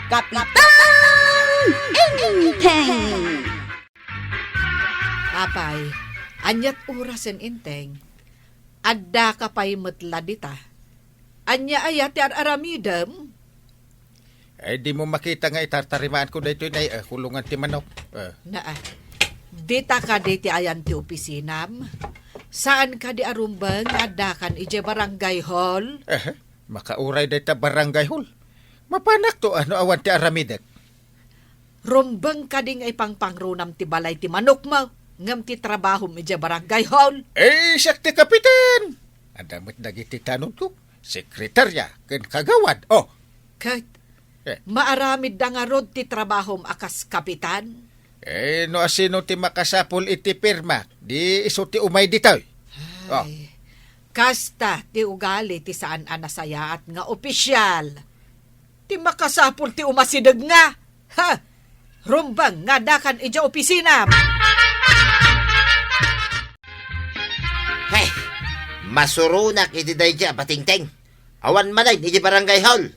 Kapitan Inteng! Apay, anyat orasen inteng. Adda ka pa'y matladita. Anya ayat ti aramidem. Ay, di mo makita nga itartarimaan ko dito na kulungan ti manok. Dita ka diti ayan ti opisinam. Saan ka di arumbang adda kan ije barangay hall? Makauray dito barangay hall. Mapanak to ano awan ti aramidet. Rumbang ka di nga ipangpangrunam ti balay ti manok mo. Ngam ti trabaho ije barangay hall. Siyak ti kapitan. Adamot dagiti tanong ko. Sekretarya, ken kagawad. Kat, maaramid da nga rod ti trabaho akas kapitan. No asino ti makasapol iti pirma. Di iso ti umay ditoy. Ay, kasta ti ugali ti saan anasayaat nga opisyal. Ti makasapul ti umasidag nga. Ha! Rumbang nga dakan ija opisina. Hey, masurunak iti dayja batingteng. Awan manay iti barangay hall.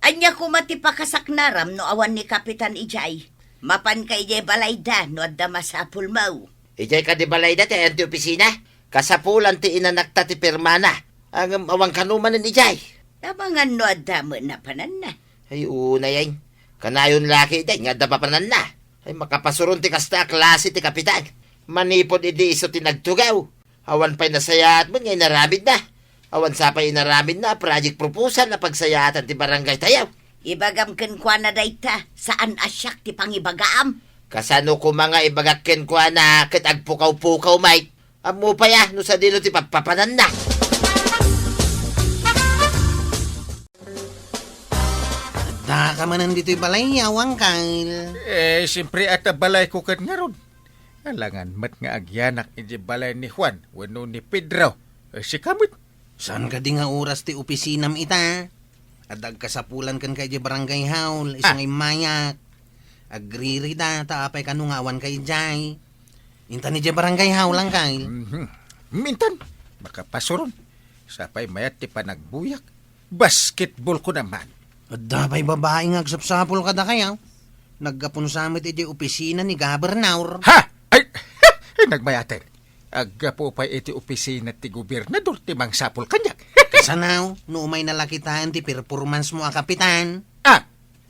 Anya kumati pakasaknaram no awan ni Kapitan Ijay. Mapan ka ijay balayda no adda masapul mau. Ijay ka di balay dati ayan ti opisina. Kasapulan ti inanakta ti pirmana. Ang awang kanuman ni ijay. Tabangan no adda mo na panan na. Ay una yan. Kanayon laki day nga dapapanan na. Ay makapasuron ti kasta klase ti kapitan. Manipod idi iso ti nagtugaw. Awan pa'y nasayaat mo ngay naramid na. Awan sa pa'y naramid na project proposal na pagsayatan ti barangay tayaw. Ibagam ken kwa na dayta saan asyak ti pangibagaam. Kasano ko mga ibagakken ko na ket agpukaw-pukaw Mike. Amo pa ya no sa dilo ti papapanan na. Da ka man nandito'y balay, awang kail. Siyempre at balay ko kat nga ron. Alangan mat nga agyanak iti balay ni Juan, wano ni Pedro. Si kamit. Saan ka di nga oras ti opisinam ita? Adag kasapulan kan kay di barangay haul, isang imayak. Agriri da, taapay kanungawan kay Jay. Intan ni di barangay haul lang kail. Mintan, makapasuron. Sapay mayat ti panagbuyak. Basketball ko naman. Adapay babae nga agsapsapol ka da kayaw. Nagkapon samit iti opisina ni Gobernador. Ha! Ay, nagmayaten. Aggapo pa iti opisina ti gobernador ti mangsapol kanyak. Kasanaw, no umay nalakitaan ti performance mo a kapitan.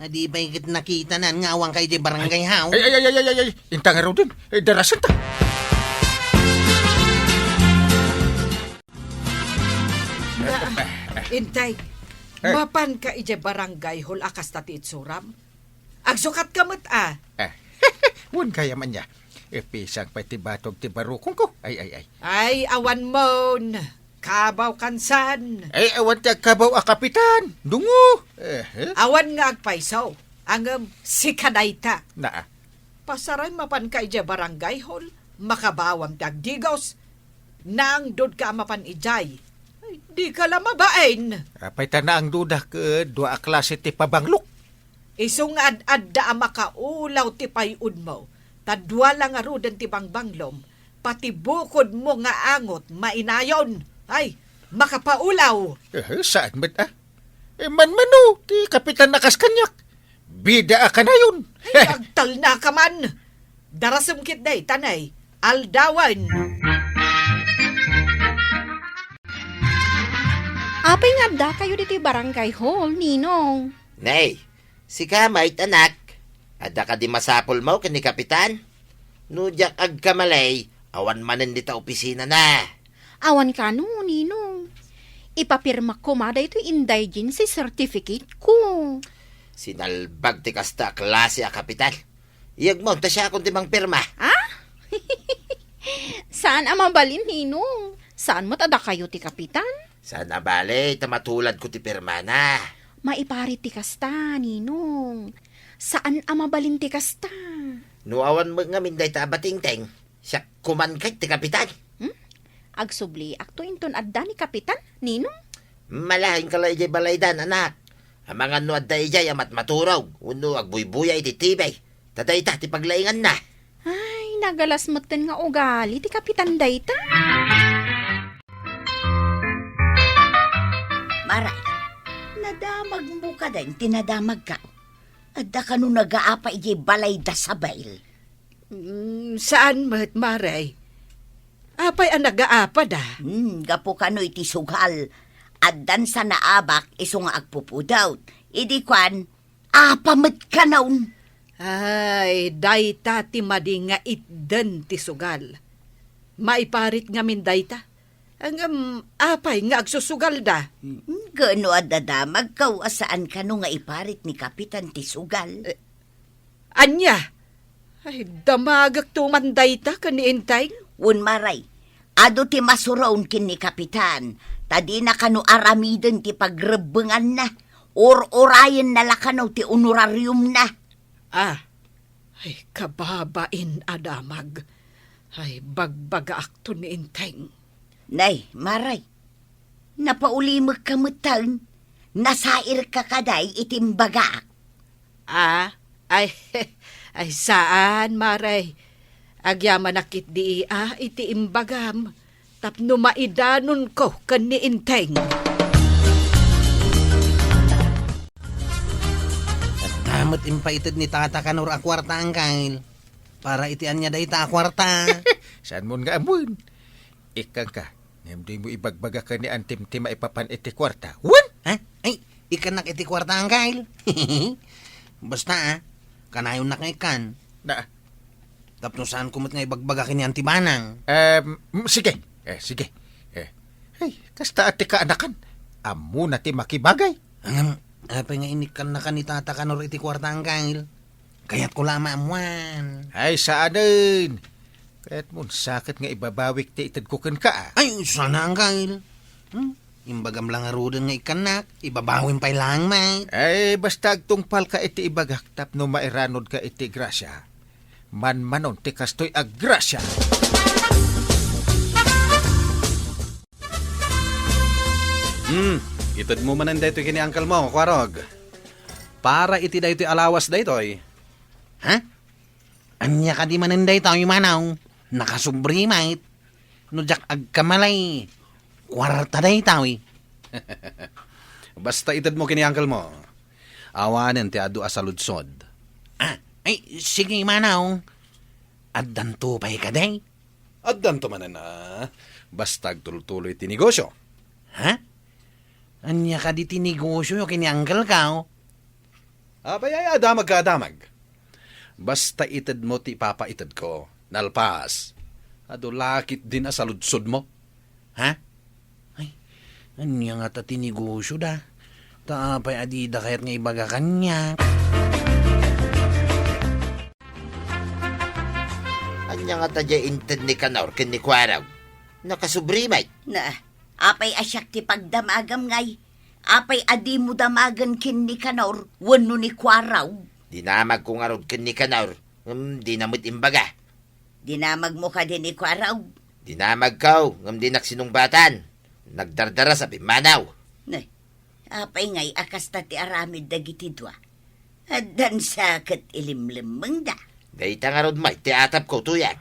Adi ba ikit nakita na nga awang kay di barangay haw? Ay, intang araw din. Darasan ta. Intay, mapan ka ije barangay hall akas tati itsuram. Agsukat ka mat Wan kaya man niya. Pisang pa ti batog ti barukong ko. Ay. Ay, awan mon. Kabaw kansan. Ay, awan ti agkabaw a kapitan. Dungo. Awan nga agpaisaw. Ang si kadayta. Naa. Pasaray mapan ka ije barangay hall. Makabawam ti agdigos. Nang dod ka mapan ijay. Ay, di ka lamabain. Apay ta na ang duda ke dua klase ti pabanglok. Isong ad-adda makaulaw ti payud mo. Tadwa lang arudan ti bangbanglom. Pati bukod mo nga angot mainayon. Ay, makapaulaw. Saan ba't Man-mano, ti kapitan nakas kanyak. Bida ka na yun. Ay, agtal na ka man. Darasumkit day, tanay. Aldawan. Apay nga da kayo dito barangay hall, Ninong. Nay, si kamay anak. Ada ka di masapol mo kani kapitan? Nudyak agkamalay, awan manen dita opisina na. Awan ka no, Ninong. Ipapirma ko mada ito indigency certificate ko. Sinalbag ti kasta klase a kapitan. Iyag mo, ta siya akong timang pirma. Saan amabalin, Ninong? Saan mo tada kayo ti kapitan? Sana bale, tamatulad ko ti pirma na. Maipari ti kasta, Ninong. Saan amabalin ti kasta? Nuawan mo nga minday ta batingteng. Siya kuman kay ti kapitan. Agsubli, akto inton adda ni kapitan, Ninong? Malahin ka lang ijay balaydan, anak. Ang mga no adda ijay amat maturog. Uno agbuybuya iti tibay. Taday ta ti paglaingan na. Ay, nagalas moten nga ugali ti kapitan dayta. Maray, nadamag mo ka din, tinadamag ka. Adda ka no nag-aapa iti balay da sabayl. Saan mat, Maray? Apay ang nag-aapa da? Gapo ka no iti sugal. Addan sa naabak iso nga agpupudawt. Idi kwan, apamet ka naun. Ay, dayta ti madi nga itden ti sugal. Maiparit nga min dayta. Ang apay nga agsusugal da. Gano adada, magkawasaan ka no nga iparit ni Kapitan ti sugal. Anya? Ay, damagak tuman dayta kaniintay. Un maray, ado ti masuraon kin ni Kapitan. Tadi na kano aramiden ti pagrebengan na. Or-orayan na lakanaw ti honorarium na. Ay, kababain adamag. Ay, bagbaga akto ni Inteng. Nay, maray, napaulimag ka mutan. Nasair ka kaday itimbaga. Ay, ay saan, Maray? Agyaman nakit di iti imbagam. Tapno maidanon ko kan ni Inteng. Damat impaitid ni tata kanor akwarta ang kail. Para itian niya dayta akwarta. Saan mo nga amun? Ikang ka, ngayon mo ibagbaga ka ni Antim-Tim maipapan iti kwarta. Wan? Ha? Ay, ikanak iti kwarta ang kail. Basta kanayon na kay kan. Na, Tapno saan kumot nga ibagbaga kini Antibanang. sige. Sige. Ay, kasta ati ka anakan. Amo na ti makibagay. Apay nga inikan na ni tata kanor iti kwarta ang kail. Kaya't ko lama amuan. Ay, saanin. Kaya't mo sakit nga ibabawik ti itad ko kan ka. Ay, sana ang kail. Imbagam lang arudan nga ikanak. Ibabawin pa'y lang, mate. Ay, basta agtungpal ka iti ibagak tapno mairanod ka iti grasya. Man-manon ti kastoy aggrasya. Itad mo manan dayto kini angkal mo, kwarog. Para iti dayto alawas daytoy. Ha? Anya ka di mananday tayo manaw. Nakasubri, mate. No jak agkamalay. Kwarta day tayo. Basta itad mo kini angkal mo. Awanen ti adu asaludsod. Ay, sige manaw. Addan to pa'y ka day. Addan to manan na. Basta agtuloy ti negosyo. Ha? Anya ka di tinegosyo kini angkal ka, oh. Abay ay adamag ka adamag. Basta itad mo ti papaitad ko. Nalpas. Ado lakit din asaludsod mo. Ha? Ay, anya nga ta tinegosyo da. Taapay adida kayat nga ibaga kanya. Anya nga tadya inted ni Kanor ken ni Kwaraw. Nakasubrimay. Na, apay asyak ti pagdamagam ngay. Apay adi mo damagan kin ni Kanor, wano ni Kwaraw. Dinamag ko nga rod ken ni Kanor. Di namit imbaga. Dinamag mo ka din ni Kwaraw. Dinamag kaw, ngam di naksinungbatan. Nagdardara sa bimanaw. Nay, apay ngay akas ta ti aramid dagiti dua. Addan sakit ilimlimang da. Dayta nga rod may tiatap ko tuyang.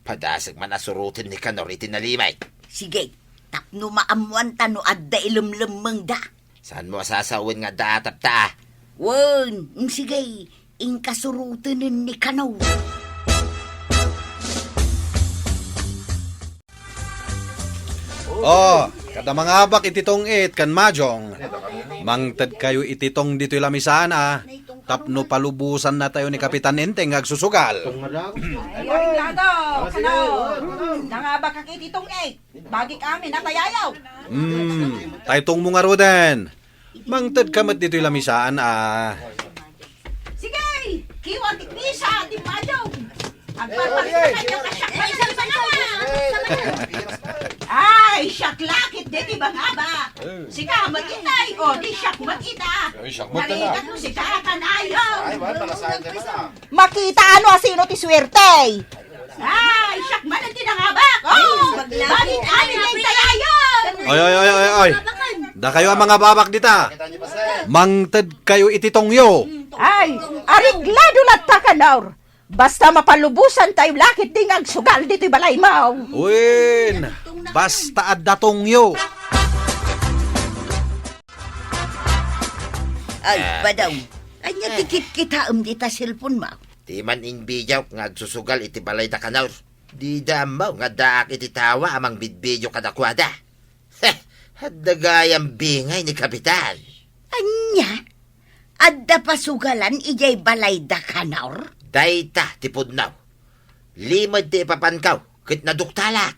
Padasag man asurutin ni Kanor itinalimay. Sige, tapno maamuan tano adda ilimlimang da. Saan mo asasawin nga daatap ta? Wan, sige, inkasurutin ni Kanor. Oh, kada mga abak ititong kan majong. Mangtad kayo ititong dito'y lamisana. Tapno palubusan na tayo ni Kapitan Enteng agsusugal. Ay, Lado, kano, nangaba ka kititong bagi kami natayayaw. Taytong mga roden. Mangtad kamat dito'y lamisaan Sige, kiwa tiknisa, di majaw. Agpapalit na kayo kasyaklan sa nawa. Ay, syaklakit di ba nga ba? Sika, mag-itay. O, di syak mag-ita. Narigat mo si Kakanayo. Makita ano sino ti swerte. Ay, syak man ang tinangabak. Oh, bakit amin ay tayayon? Oy. Da kayo ang mga babak dita. Mangtad kayo ititong yo. Ay, ariglado na takanaw. Basta mapalubusan tayo lakit ding agsugal dito'y balay mo. Uwin, basta adatong yo. Ay, badaw. Ay, Anya tikit kita dita cellphone mo. Di man inbiyaw nga agsusugal iti balay da kanaur. Di damaw nga daak iti tawa amang bidbidyo kadakwada. Heh, haddagayang bingay ni Kapitan. Anya? Adda pasugalan ijay balay da kanaur? Dayta ti pudnaw. Limod ti ipapankaw, kit naduktalak.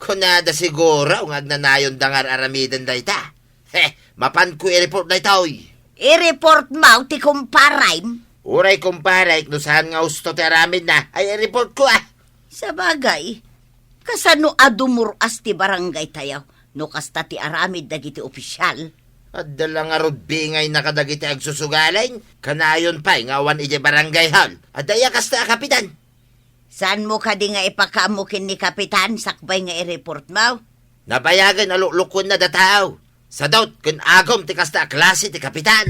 Kunada siguro nga agnanayon dangar aramiden dayta. Heh, mapan ko i-report dayta oy. I-report mo ti kumparaym? Uray kumparay, nusahan nga gusto ti aramid na, ay i-report ko ah. Sa bagay, kasano adumuras ti barangay tayo, no kasta ti aramid dagiti opisyal? At dala nga rod bingay na kadagiti agsusugalay, kanayon pa nga awan iti barangay hall, at daya kasta Kapitan. Saan mo ka di nga ipakamukin ni Kapitan, sakbay nga i-report mo? Nabayagan aluklukon na dataw. Sa daut, kun agom ti kasta klase ti Kapitan.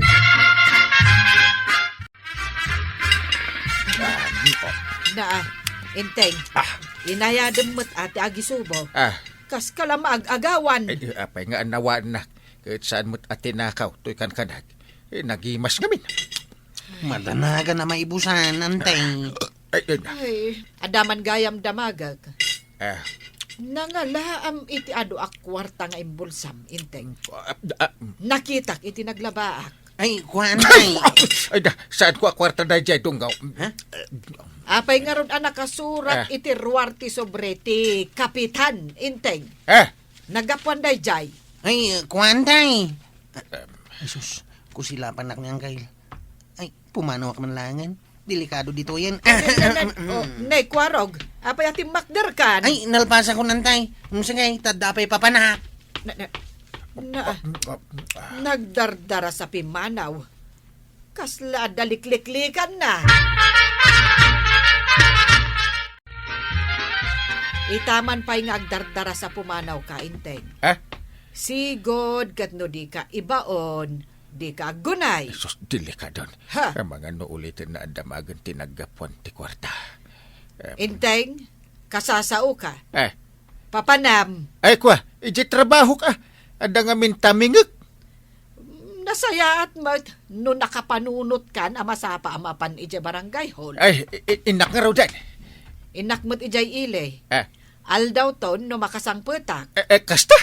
Na, Inteng, inayadam mo't ate agisubo. Kas kalama ag-agawan. Apay nga anawa na. Kahit saan mo't atinakaw, to'y kankanag. Nagimas ngamin. Madanaga na maibusan, Anteng. Ay, adaman gayam damagag. Ah, Nangalaam iti ado ak kwarta nga imbulsam, Inteng. Nakitak iti naglabaak. Ay, kuantay. Ay, saan ko akwarta na dyan tunggaw? Apay nga ron nakasurat iti ruwarti sobre ti Kapitan, Inteng. Nagapuan day jay. Ay, kuantay. Ay, sus, kusilapan nak niyang kail. Ay, pumano ka man langan. Delikado dito yan. Nay, kwarog. Apay ati makder kan. Ay, nalpasa ko nantay. Sige, tadapay papanak. Nagdardara sa pimanaw. Kasla dalikliklikan na. Itaman pa'y ngagdardara sa pumanaw ka, Inteng. Sigod kat no di ka ibaon, di ka gunay. Sus, dili ka doon. Ang mga ulitin na adamagan tinaggapuan ti kwarta. Inteng, kasasao ka. Papanam. Ay, kwa, iji trabaho ka. Ada nga mintamingik. Nasaya at no nakapanunot kan amasapa amapan ija barangay hall. Ay, inak nga raw dyan. Inak mo't ijay ile. Aldaw ton no makasangputak. Kasta?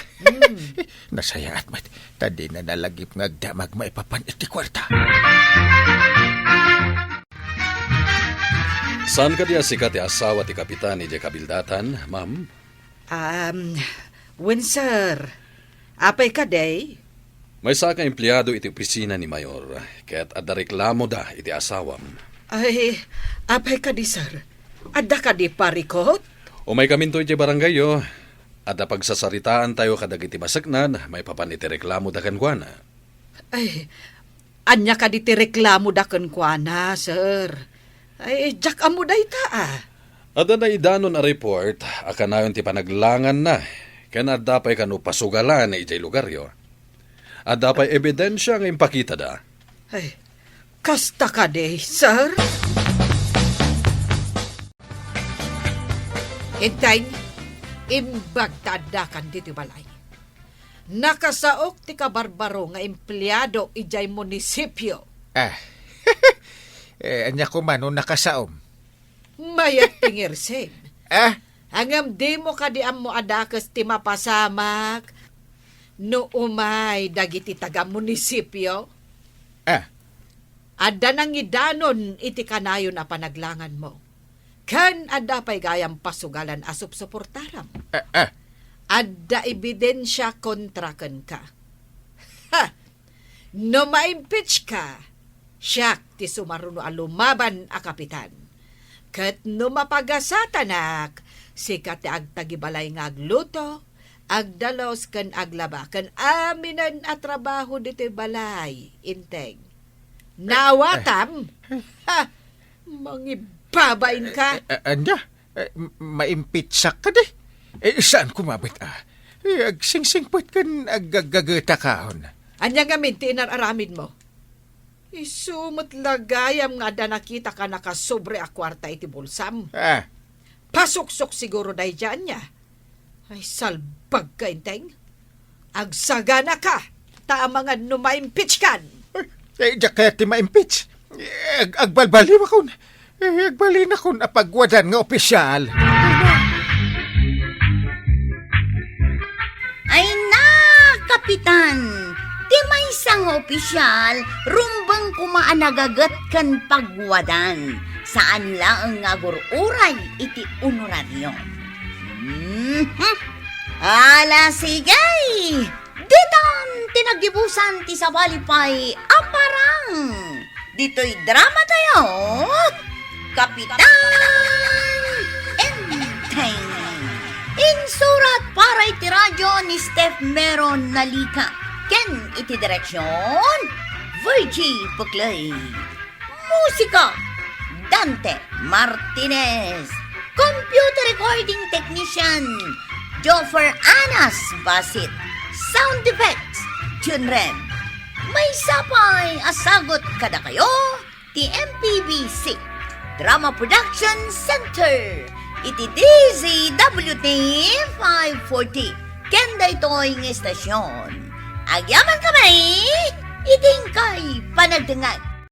Nasaya at mat. Tadi na nalagip nga agdamag maipapan iti kwarta. Saan ka diya sikat ti asawa ti Kapitan ije kabildatan, ma'am? Sir. Apay ka day? May saka empleyado iti opisina ni Mayor, kaya't adda reklamo da iti asawam. Ay, apay ka di, sir. Adda ka di parikot? O may kaminto iti barangay adda pagsasaritaan tayo kadag iti masaknan, may papan iti reklamo da kankwana. Ay, anya ka di ti reklamo da kankwana, sir. Ay, jak amo day ta Adda na idanon a report, akanayon ti panaglangan na, kaya adda pa'y kanu pasugalan na iti lugaryo. Adda pa'y ebidensya nga impakita da. Ay, kasta ka day, sir? Intay, imbagtadakan diti balay. Nakasaok ti kabarbaro nga empleyado ijay munisipyo. Anya ko man nakasaom. Mayat tingirsin. Hangam di mo kadiam mo adakas ti mapasamak no umay dagiti taga munisipyo. Adda nang idanon iti kanayon na panaglangan mo. Kan adda pa'y gayang pasugalan asup suportaram. Adda ebidensya kontra ken ka. No ma-impeach ka, siyak ti sumaruno a lumaban a Kapitan. Kat no mapagasatak, sikat ti agtagibalay nga agluto, agdalos ken aglaba, ken aminan a trabaho diti balay, Inteng. Nawatam, mangibabain ka. Anya, maimpitsak ka di. Saan kumabit agsingsingpot kan aggagagata kahon. Anya nga minti inararamid mo. Isumot lagayam nga da nakita ka nakasobre a kwarta iti bulsam. Pasuksok siguro dahi dyan niya. Ay salbag ka, Inteng. Agsagana ka. Ta mga no ma-impeach kan. Diya kaya ti ma-impeach. Agbalbali ba kun? Agbali na kun apagwadan nga opisyal. Ay na, Kapitan! Di may isang opisyal, rumbang kumaanagagat kan pagwadan. Saan lang nga gururay iti honoraryo. Ala sigay! Ditan tinagdibusan ti sabalipay aparang. Dito'y drama tayo. Kapitan Enteng. Insurat para iti radyo ni Steph Meron Nalika. Ken iti direksyon Virgie Puklay. Musika Dante Martinez. Computer recording technician Joffer Anas Basit. Sound effects Junrem. May sapay asagot kada kayo ti MPBC Drama Production Center. Iti DZWT 540. Kenda ito'y ng estasyon. Agyaman kami, iting kay panagdangag.